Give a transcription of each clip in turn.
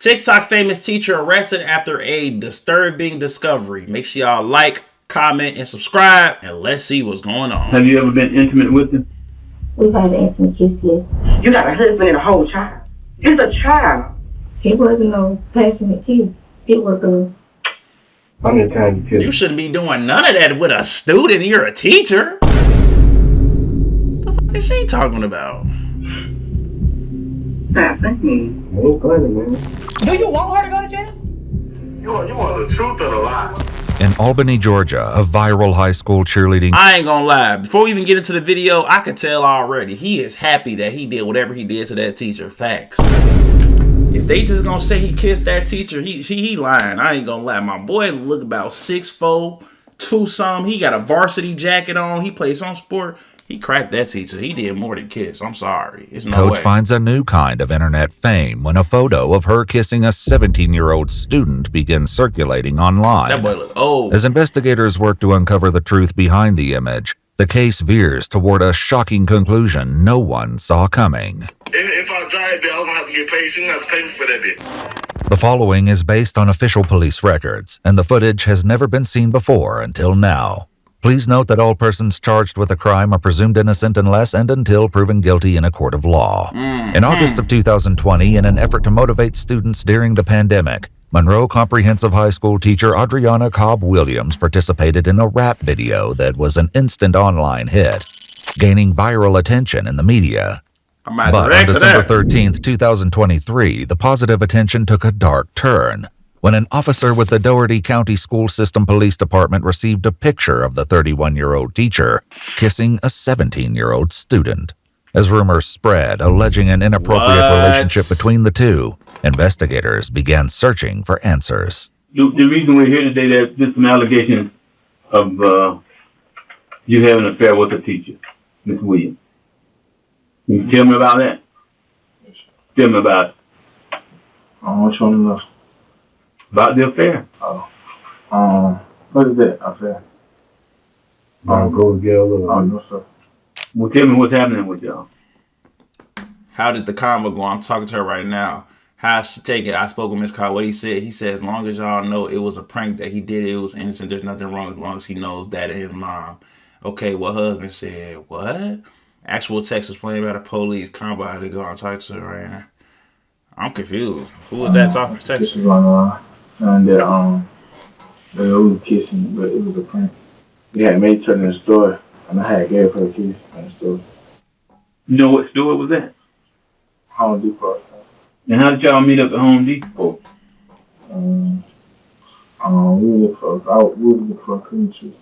TikTok famous teacher arrested after a disturbing discovery. Make sure y'all like, comment, and subscribe, and let's see what's going on. Have you ever been intimate with him? We've had an intimate kiss, yes. You got a husband and a whole child. It's a child. It wasn't no passionate kiss. It was a... How many times you kissed? You shouldn't be doing none of that with a student. You're a teacher. What the fuck is she talking about? That's me. Ain't funny, man. Do you want her to go to jail? You want the truth or the lie? In Albany, Georgia, a viral high school cheerleading... I ain't gonna lie. Before we even get into the video, I could tell already. He is happy that he did whatever he did to that teacher. Facts. If they just gonna say he kissed that teacher, he lying. I ain't gonna lie. My boy look about 6'4", 2-something. He got a varsity jacket on. He plays some sport. He cracked that teacher. He did more than kiss. I'm sorry. It's no Coach way. finds a new kind of internet fame when a photo of her kissing a 17-year-old student begins circulating online. That boy look old. As investigators work to uncover the truth behind the image, the case veers toward a shocking conclusion no one saw coming. If I drive there, I'm gonna have to get paid. She gonna have to pay me for that bit. The following is based on official police records, and the footage has never been seen before until now. Please note that all persons charged with a crime are presumed innocent unless and until proven guilty in a court of law. In August of 2020, in an effort to motivate students during the pandemic, Monroe Comprehensive High School teacher Adriana Cobb Williams participated in a rap video that was an instant online hit, gaining viral attention in the media. But on December 13th, 2023, the positive attention took a dark turn when an officer with the Dougherty County School System Police Department received a picture of the 31-year-old teacher kissing a 17-year-old student. As rumors spread, alleging an inappropriate relationship between the two, investigators began searching for answers. The reason we're here today, there's some allegations of you having an affair with a teacher, Miss Williams. Can you tell me about that? Tell me about it. Which one to know? About the affair. What is that affair? Go together. Oh, no, sir. Well, tell me what's happening with y'all. How did the convo go? I'm talking to her right now. How she take it? I spoke with Miss Carr. What he said as long as y'all know it was a prank that he did, it was innocent. There's nothing wrong as long as he knows that and his mom. Okay, what husband said? What? Actual text was playing by the police. Convo had to go and talk to her right now. I'm confused. Who was that talking? Texting? And they were kissing, but it was a prank. We had made turn in the store, and I had gave her a kiss in the store. You know what store was that? Home Depot. And how did y'all meet up at Home Depot? We were looking for a Christmas tree.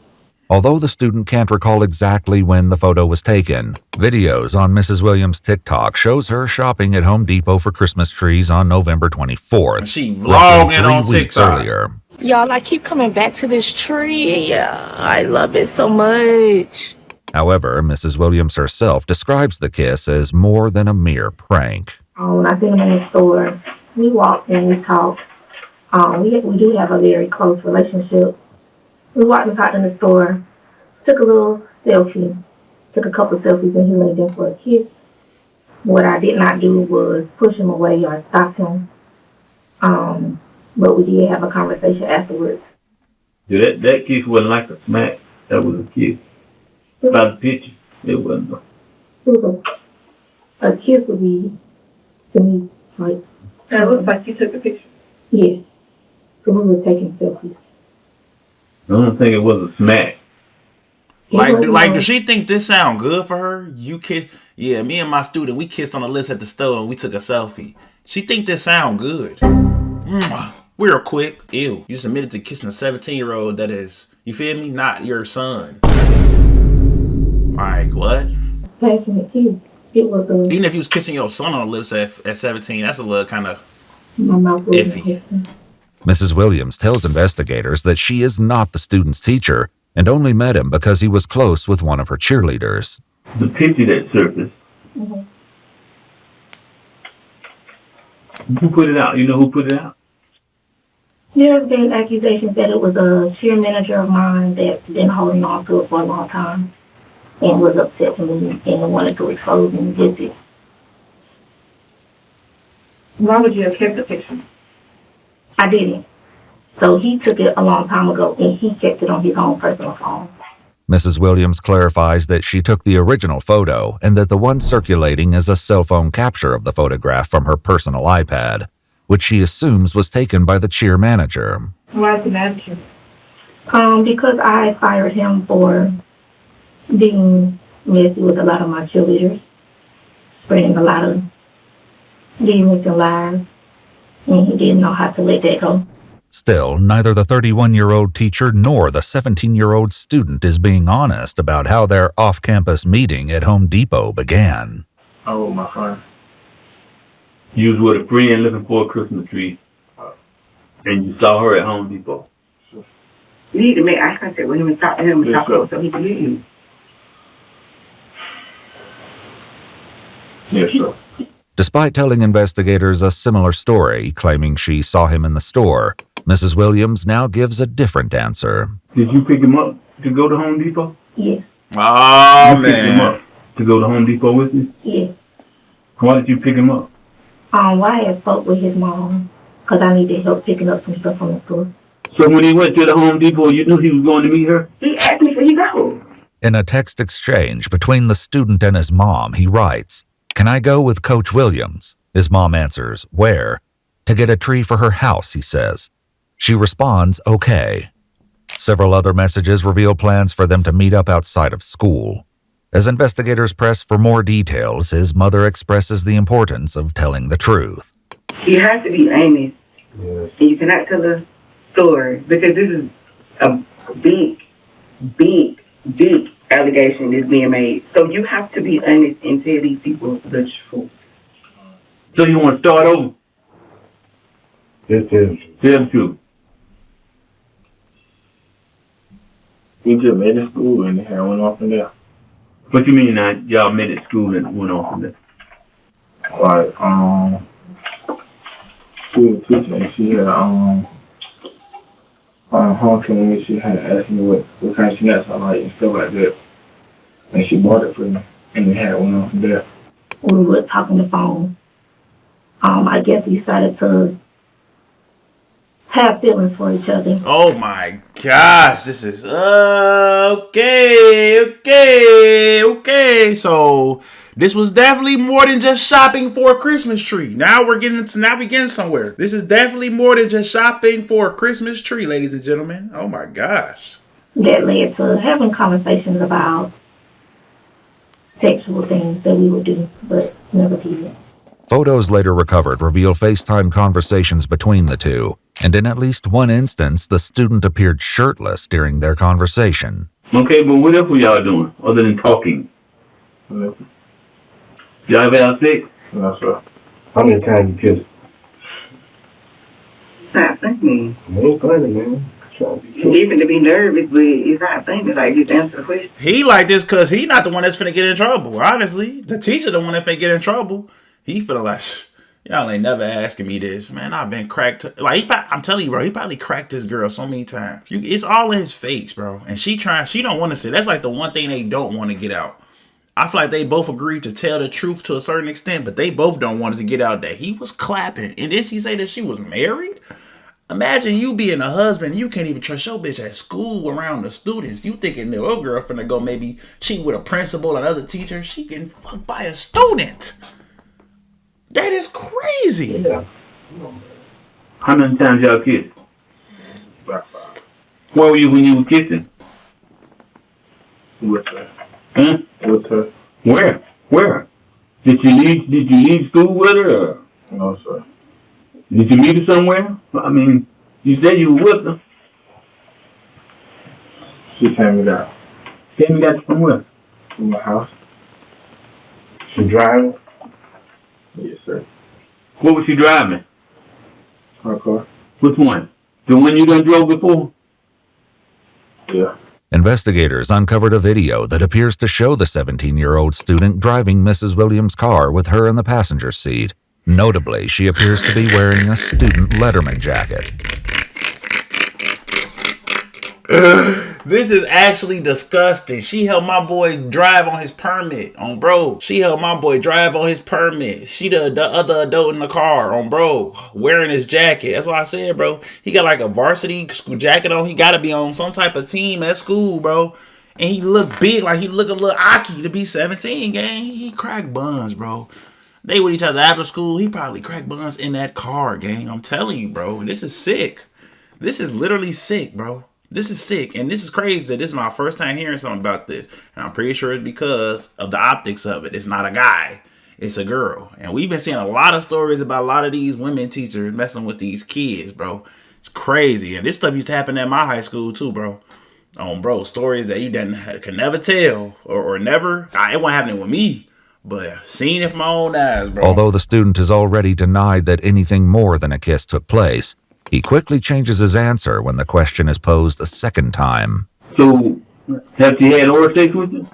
Although the student can't recall exactly when the photo was taken, videos on Mrs. Williams' TikTok shows her shopping at Home Depot for Christmas trees on November 24th, she roughly vlogging on 3 weeks TikTok. earlier. Y'all, I keep coming back to this tree. I love it so much. However, Mrs. Williams herself describes the kiss as more than a mere prank. When I seen him in the store, we walked and we talked. We do have a very close relationship. We walked and talked in the store, took a little selfie, took a couple of selfies, and he laid there for a kiss. What I did not do was push him away or stop him. But we did have a conversation afterwards. Yeah, that kiss wasn't like a smack. That was a kiss. By the picture, it wasn't. It was a kiss would be, to me, like... It looks like you took the picture. Yes. So we were taking selfies. I don't think it was a smack. Like, does she think this sound good for her? You kiss? Yeah, me and my student, we kissed on the lips at the store and we took a selfie. She think this sound good. Mwah. Real quick. Ew. You submitted to kissing a 17-year-old that is, you feel me, not your son. Like, what? Passionate kiss. It was a... Even if you was kissing your son on the lips at 17, that's a little kind of iffy. Mrs. Williams tells investigators that she is not the student's teacher and only met him because he was close with one of her cheerleaders. The picture that surfaced. Who put it out? You know who put it out? There's been accusations that it was a cheer manager of mine that's been holding on to it for a long time and was upset with me and wanted to expose and get it. Why would you have kept the picture? I didn't. So he took it a long time ago, and he kept it on his own personal phone. Mrs. Williams clarifies that she took the original photo and that the one circulating is a cell phone capture of the photograph from her personal iPad, which she assumes was taken by the cheer manager. Why is he mad at you? Because I fired him for being messy with a lot of my cheerleaders, spreading a lot of demons and lies, and he didn't know how to let that go. Still, neither the 31-year-old teacher nor the 17-year-old student is being honest about how their off-campus meeting at Home Depot began. I wrote my friend. You was with a friend looking for a Christmas tree, and you saw her at Home Depot. You need to make eye contact with him and talk to him and Yes, talk sir. so he can hear you. Yes, sir. Despite telling investigators a similar story, claiming she saw him in the store, Mrs. Williams now gives a different answer. Did you pick him up to go to Home Depot? Yes, Oh, You picked him man. up to go to Home Depot with you? yes. Why did you pick him up? Well, I had spoke with his mom, because I needed help picking up some stuff from the store. So when he went to the Home Depot, you knew he was going to meet her? He asked me for you go. In a text exchange between the student and his mom, he writes, "Can I go with Coach Williams?" His mom answers, "Where?" "To get a tree for her house," he says. She responds, "Okay." Several other messages reveal plans for them to meet up outside of school. As investigators press for more details, his mother expresses the importance of telling the truth. You have to be honest. Yes. And you cannot tell the story because this is a big allegation that's being made. So you have to be honest and tell these people the truth. So you want to start over? Just tell him. Tell the truth. We just met in school and the hair went off from there. What you mean now? Y'all met at school and went off from there? Like, she was teaching and she had, homecoming, she had asked me what kind of snacks I like and stuff like that. And she bought it for me. And the hair went off from there. We were talking on the phone. I guess we decided to have feelings for each other. Oh my gosh, this is okay. So this was definitely more than just shopping for a Christmas tree. Now we getting somewhere. This is definitely more than just shopping for a Christmas tree, ladies and gentlemen. Oh my gosh. That led to having conversations about sexual things that we would do, but never did. Photos later recovered reveal FaceTime conversations between the two, and in at least one instance, the student appeared shirtless during their conversation. Okay, but what else were y'all doing other than talking? No, Y'all ever had sex? no, sir. How many times you kissed? Stop thinking. No funny, man. Trying to be cute. Even to be nervous, but it's not thinking like just answer the question. He like this because he not the one that's finna get in trouble. Honestly, the teacher the one that finna get in trouble. He feeling like, y'all ain't never asking me this, man. I've been cracked. Like I'm telling you, bro. He probably cracked this girl so many times. It's all in his face, bro. And she don't want to say. That's like the one thing they don't want to get out. I feel like they both agreed to tell the truth to a certain extent, but they both don't want it to get out that he was clapping. And then she say that she was married. Imagine you being a husband, you can't even trust your bitch at school around the students. You thinking the little girl finna go maybe cheat with a principal or another teacher. She getting fucked by a student. That is crazy. Yeah. How many times y'all kissed? About 5. Where were you when you were kissing? With her. Huh? With her. Where? Where? Did you leave school with her? Or No, sir. did you meet her somewhere? I mean, you said you were with her. She came me out Came and got you from where? from my house. She driving. Yes, sir. What was she driving? Her car. Which one? The one you done drove before? Yeah. Investigators uncovered a video that appears to show the 17-year-old student driving Mrs. Williams' car with her in the passenger seat. Notably, she appears to be wearing a student Letterman jacket. This is actually disgusting. She helped my boy drive on his permit, on bro. She helped my boy drive on his permit. She the other adult in the car, on bro, wearing his jacket. That's why I said, bro, he got like a varsity school jacket on. He got to be on some type of team at school, bro. And he looked big, like he looked a little Aki to be 17, gang. He cracked buns, bro. They with each other after school. He probably cracked buns in that car, gang. I'm telling you, bro. This is sick. This is literally sick, bro. This is sick. And this is crazy that this is my first time hearing something about this. And I'm pretty sure it's because of the optics of it. It's not a guy. It's a girl. And we've been seeing a lot of stories about a lot of these women teachers messing with these kids, bro. It's crazy. And this stuff used to happen at my high school too, bro. Bro, stories that you could never tell or never. It wasn't happening with me, but seen it from my own eyes, bro. Although the student has already denied that anything more than a kiss took place, he quickly changes his answer when the question is posed a second time. So, have she had oral sex with you?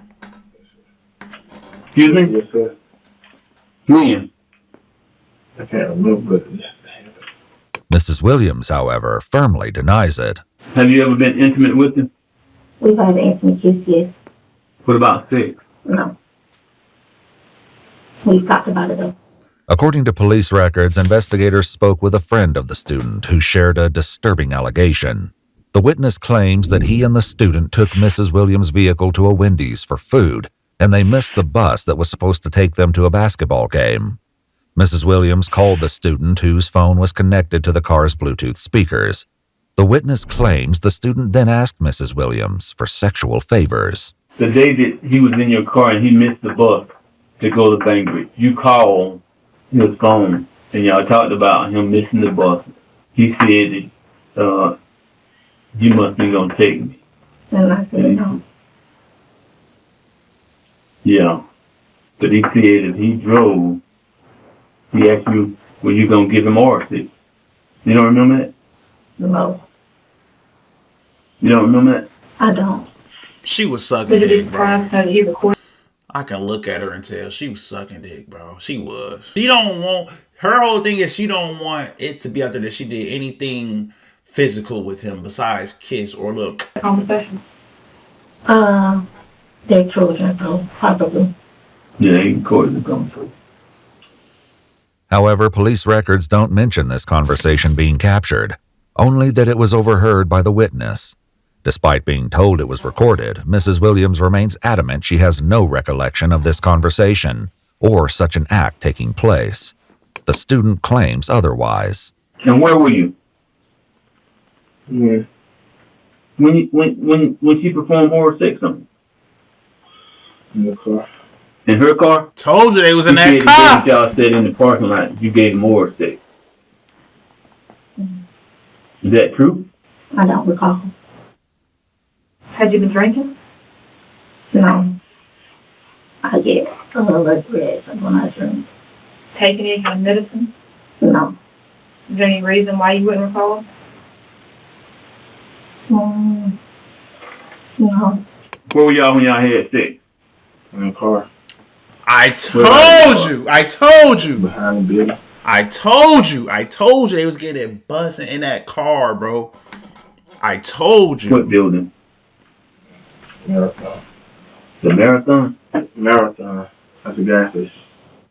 Excuse me? Yes, sir. When? I can't remember, but Mrs. Williams, however, firmly denies it. Have you ever been intimate with her? We've had an intimate kiss, yes. What about sex? No. We've talked about it though. According to police records, investigators spoke with a friend of the student who shared a disturbing allegation. The witness claims that he and the student took Mrs. Williams' vehicle to a Wendy's for food, and they missed the bus that was supposed to take them to a basketball game. Mrs. Williams called the student, whose phone was connected to the car's Bluetooth speakers. The witness claims the student then asked Mrs. Williams for sexual favors. The day that he was in your car and he missed the bus to go to Bainbridge, you called his phone and y'all talked about him missing the bus. He said that you must be gonna take me. And I said no. Yeah. But he said if he drove, he asked you, were you gonna give him oral sex? You don't remember that? No, You don't remember that? I don't. She was sucking dick, bro. I can look at her and tell she was sucking dick, bro. She was. She don't want, her whole thing is she don't want it to be out there that she did anything physical with him besides kiss or look. Conversation. They're children, so probably. Yeah, he recorded the conversation. However, police records don't mention this conversation being captured, only that it was overheard by the witness. Despite being told it was recorded, Mrs. Williams remains adamant she has no recollection of this conversation or such an act taking place. The student claims otherwise. And where were you? yeah, When she performed oral sex on in the car. you? In her car? Told you they was in You that said the car. day that y'all said in the parking lot, you gave him oral sex. Is that true? I don't recall. Had you been drinking? No. I get a little regret when I drink. Taking any kind of medicine? No. Is there any reason why you wouldn't recall? No. Where were y'all when y'all had sex? In the car. I told you. I told you. Behind the building. I told you. I told you they was getting busting in that car, bro. I told you. What building? Marathon. The Marathon? Marathon. That's a gas station.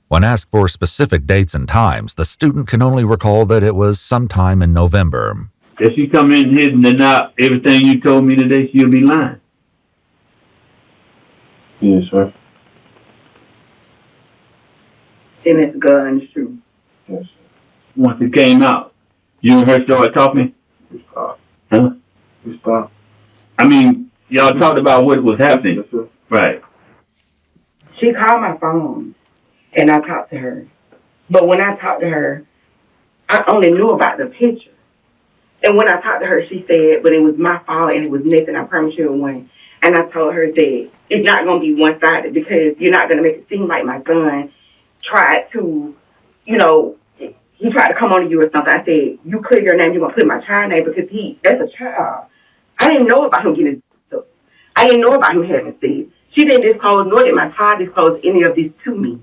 When asked for specific dates and times, the student can only recall that it was sometime in November. If she come in here and deny everything you told me today, she'll be lying. Yes, sir. And it's God, it's true. Yes, sir. Once it came out, you and her started talking? We stopped. Huh? We stopped. I mean, y'all talked about what was happening. Yes, sir. Right. She called my phone, and I talked to her. But when I talked to her, I only knew about the picture. And when I talked to her, she said, but it was my fault and it was nothing. I promise you it wasn't. And I told her that it's not going to be one-sided because you're not going to make it seem like my son tried to, you know, he tried to come on to you or something. I said, you clear your name, you're going to put my child name because that's a child. I didn't know about him getting stuff. I didn't know about him having sex. She didn't disclose, nor did my child disclose any of this to me.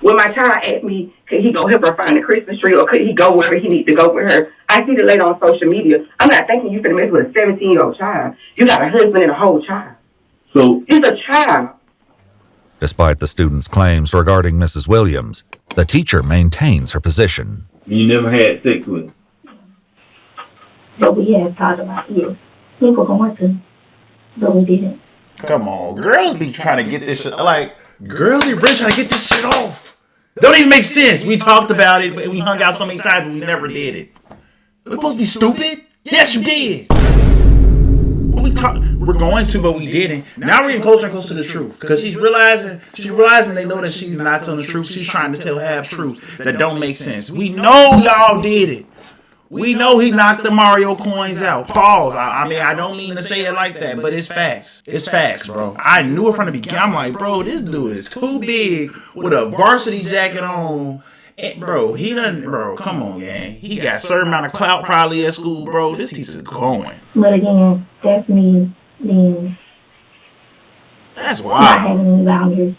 When my child asked me, could he go help her find the Christmas tree, or could he go where he needs to go with her, I see the lady on social media. I'm not thinking you finna mess with a 17-year-old child. You got a husband and a whole child. So It's a child. Despite the student's claims regarding Mrs. Williams, the teacher maintains her position. you never had sex with him. But we had talked about it. We were going to, but we didn't. Come on, girls be trying to get this shit. Like, girls be really trying to get this shit off. Don't even make sense. We talked about it, but we hung out so many times, but we never did it. We're supposed to be stupid? Yes, you did. We're going to, but we didn't. Now we're getting closer and closer to the truth. Because she's realizing they know that she's not telling the truth. She's trying to tell half truths that don't make sense. We know y'all did it. We know he knocked the Mario coins out. Pause. I mean, I don't mean to say it like that, but it's facts. It's facts, bro. I knew it from the beginning. I'm like, bro, this dude is too big with a varsity jacket on. And, bro, come on, gang. He got a certain amount of clout probably at school, bro. This teacher's going. But again, that's me being That's not wild. having any boundaries,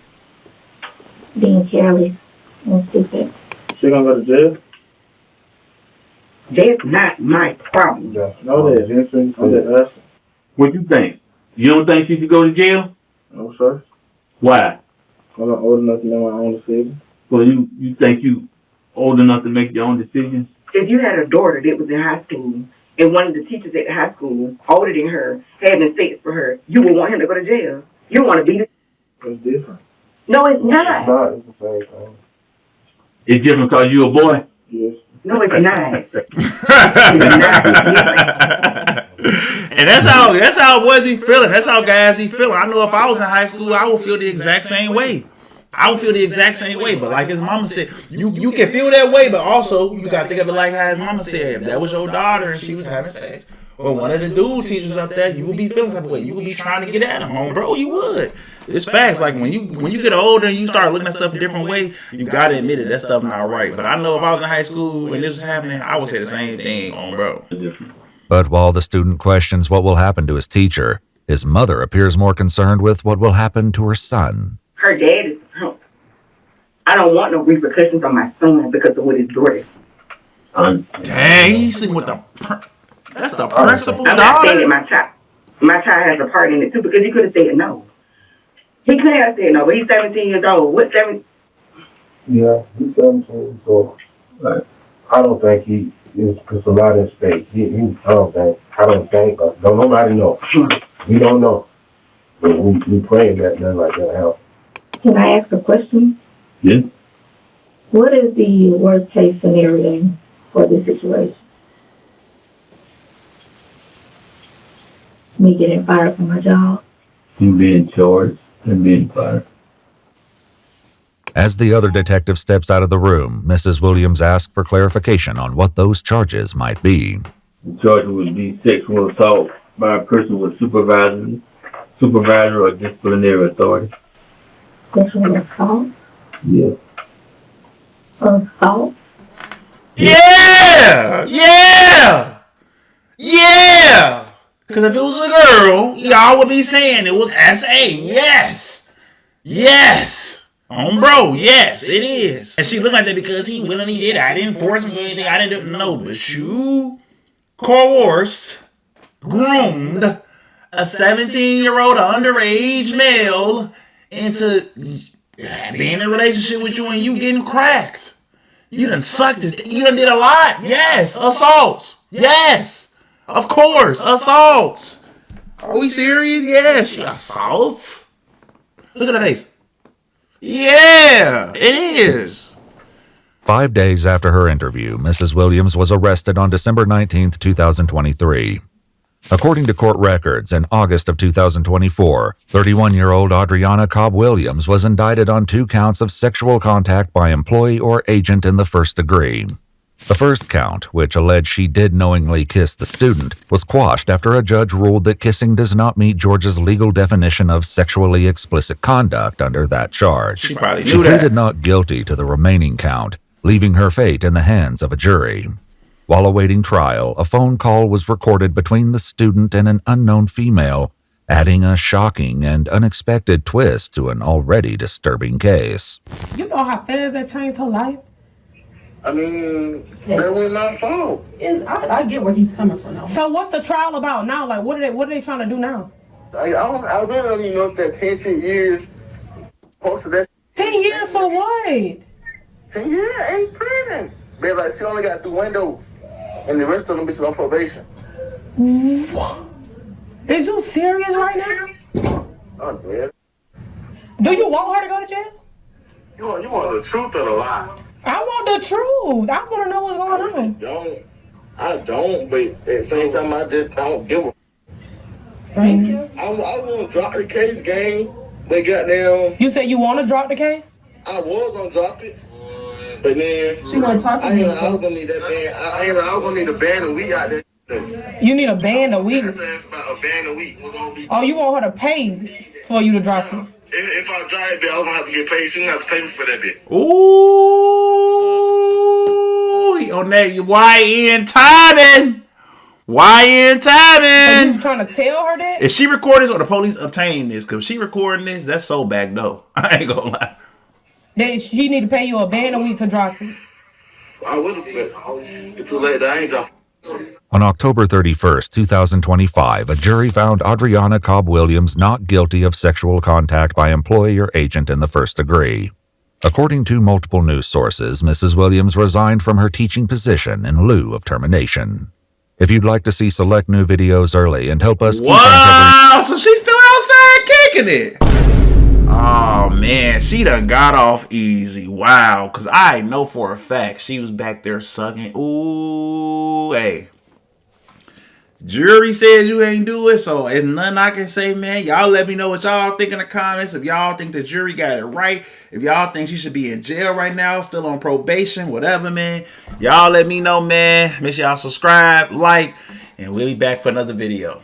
being careless and stupid. She gonna go to jail? That's not my problem. Yeah. No, that is. I'm just asking. What you think? You don't think she should go to jail? No, sir. Why? I'm not old enough to know my own decision. Well, you think you old enough to make your own decisions? If you had a daughter that was in high school and one of the teachers at the high school, older than her, having sex for her, you would want him to go to jail. You want to beat it. It's different. No, it's It's not. not. It's the same thing. It's different because you a boy. Yes. No, it's not. And that's how boys be feeling. That's how guys be feeling. I know if I was in high school, I would feel the exact same way. I would feel the exact same way. But like his mama said, you can feel that way, but also you gotta think of it like how his mama said. If that was your daughter and she was having sex, or one of the dude teachers up there, you would be feeling some way. You would be trying to get at him, bro. You would. It's facts. Like when you get older and you start looking at stuff a different way, you gotta admit it. That stuff not right. But I know if I was in high school and this was happening, I would say the same thing, bro. But while the student questions what will happen to his teacher, his mother appears more concerned with what will happen to her son. Her dad is a punk. I don't want no repercussions on my son because of what his daughter is. Dang, he's sitting with that's the principal I'm not saying daughter. that my child has a part in it too, because he could have said no. He could have said no, but he's 17 years old. What 7? Yeah, he's 17, so like, I don't think he is puts a lot at stake. I don't think, don't nobody know. We don't know. But we praying that nothing like that happen. Can I ask a question? Yeah. What is the worst case scenario for this situation? Me getting fired from my job? You being charged and being fired. As the other detective steps out of the room, Mrs. Williams asks for clarification on what those charges might be. The charge would be sexual assault by a person with supervisory or disciplinary authority. Sexual assault? Yeah. Assault? Yeah! Because if it was a girl, y'all would be saying it was S.A. Yes. Bro, yes, it is. And she looked like that because he willingly did it. I didn't force him to do anything. I didn't do no, but you coerced, groomed a 17-year-old underage male into being in a relationship with you and you getting cracked. You done sucked his. You done did a lot. Yes, assault. Yes, of course, assault. Are we serious? Yes, she assaults. Look at her face. Yeah, it is. 5 days after her interview, Mrs. Williams was arrested on December 19, 2023. According to court records, in August of 2024, 31-year-old Adriana Cobb Williams was indicted on 2 counts of sexual contact by employee or agent in the first degree. The first count, which alleged she did knowingly kiss the student, was quashed after a judge ruled that kissing does not meet Georgia's legal definition of sexually explicit conduct under that charge. She probably She knew that. pleaded not guilty to the remaining count, leaving her fate in the hands of a jury. While awaiting trial, a phone call was recorded between the student and an unknown female, adding a shocking and unexpected twist to an already disturbing case. You know how fast that changed her life? I mean, that was not fault. I get where he's coming from now. So what's the trial about now? Like, what are they trying to do now? I really don't even know if that 10 years posted that. 10 years for what? 10 years ain't prison. They like, she only got 3 windows, and the rest of them bitches on probation. Is you serious right now? Oh, yeah. Do you want her to go to jail? You want the truth or the lie? I want the truth. I want to know what's going on. I don't, but at the same time, I just don't give a. Thank you. I want to drop the case, gang. They got down. You said you want to drop the case? I was gonna drop it, but then She wasn't talking to you. I was gonna need that band. I was gonna need a band and we out there. You need a band a week. That's about a band a week. Oh, you want her to pay for you to drop it? If I drive it, I was gonna have to get paid. She didn't have to pay me for that bit. Ooh, on that YN timing. YN So timing. you trying to tell her that? If she record this or the police obtain this, because she recording this, that's so back though. I ain't gonna lie. That she need to pay you a band a week to drop it. I would have, but it's too late. I ain't dropping. On October 31st, 2025, a jury found Adriana Cobb Williams not guilty of sexual contact by employee or agent in the first degree. According to multiple news sources, Mrs. Williams resigned from her teaching position in lieu of termination. If you'd like to see select new videos early and help us keep on Wow, so she's still outside kicking it. Oh man, she done got off easy. Wow, because I know for a fact she was back there sucking. Ooh, hey. Jury says you ain't do it, so there's nothing I can say, man. Y'all let me know what y'all think in the comments. If y'all think the jury got it right, if y'all think she should be in jail right now, still on probation, whatever, man. Y'all let me know, man. Make sure y'all subscribe, like, and we'll be back for another video.